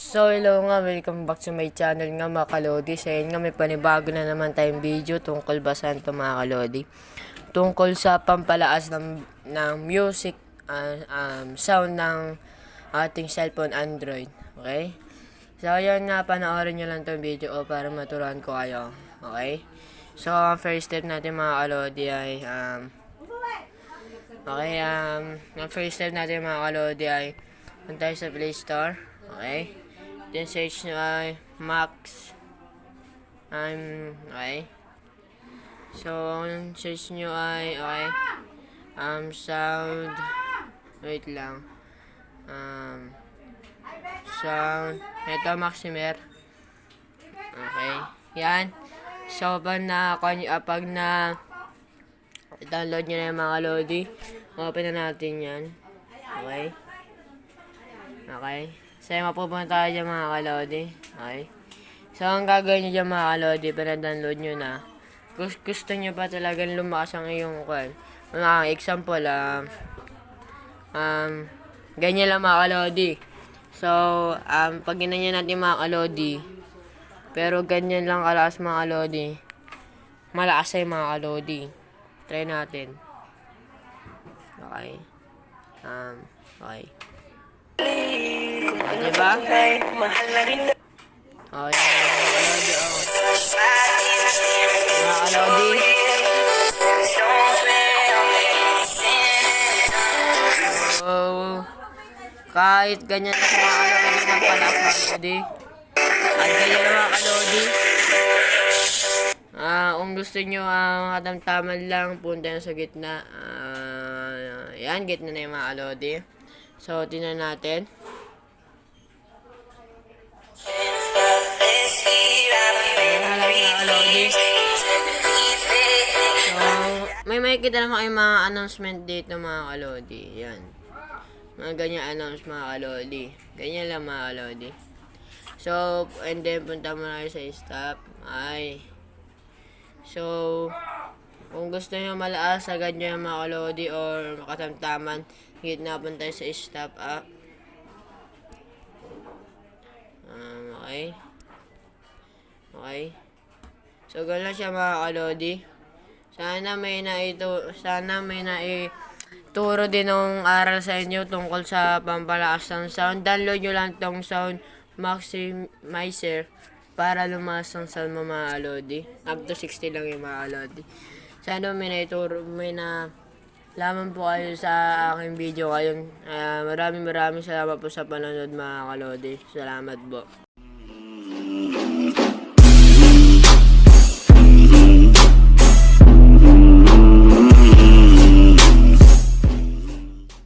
So hello nga, welcome back to my channel nga mga kalodi. Sa yun nga may panibago na naman tayong video tungkol basan to mga kalodi. Tungkol sa pampalaas ng music sound ng ating cellphone Android. Okay? So yun nga, panoorin nyo lang tong video para maturuan ko kayo. Okay? So ang first step natin mga kalodi ay ang first step natin mga kalodi ay punta tayo sa Play Store. Okay? Then search nyo ay Max. Okay. So, search nyo ay, sound. Wait lang. Sound. Ito, Maximer. Okay. Yan. So, pag download nyo na yung mga lodi, open na natin yan. Okay. Okay. So, mapupunta tayo dyan mga kalodi. Okay. So, ang gagawin nyo dyan mga kalodi, pina-download nyo na. Gusto nyo pa talagang lumakas ang iyong call. Mga example, ganyan lang mga kalodi. So, pag ginanyan natin mga kalodi, pero ganyan lang kalakas mga kalodi, malakas ay mga kalodi. Try natin. Okay. Okay. Diba? Okay. Mga kalodi, Mga kalodi. So, kahit ganyan sa mga kalodi ng palakas mga kalodi. At ganyan mga kalodi. Kung gusto nyo katamtaman lang, punta na sa gitna. Yan, gitna na yung mga kalodi. So, tingnan natin. May makikita naman kayong mga announcement dito mga kalodi. Yan. Mga ganyan announce mga kalodi. Ganyan lang mga kalodi. So, and then punta mo na sa stop. So, kung gusto nyo malaas sa ganyan mga kalodi or makatamtaman, gitna punta sa stop up. Okay. Okay. So, ganun siya mga kalodi. Sana may naituro din ng aral sa inyo tungkol sa pampalakas ng sound. Download nyo lang tong sound maximizer para lumakas ang sound mo mga kalodi. Up to 60 lang yung mga kalodi. Sana may nalaman po kayo sa aking video ngayon. Maraming salamat po sa panonood mga kalodi. Salamat po.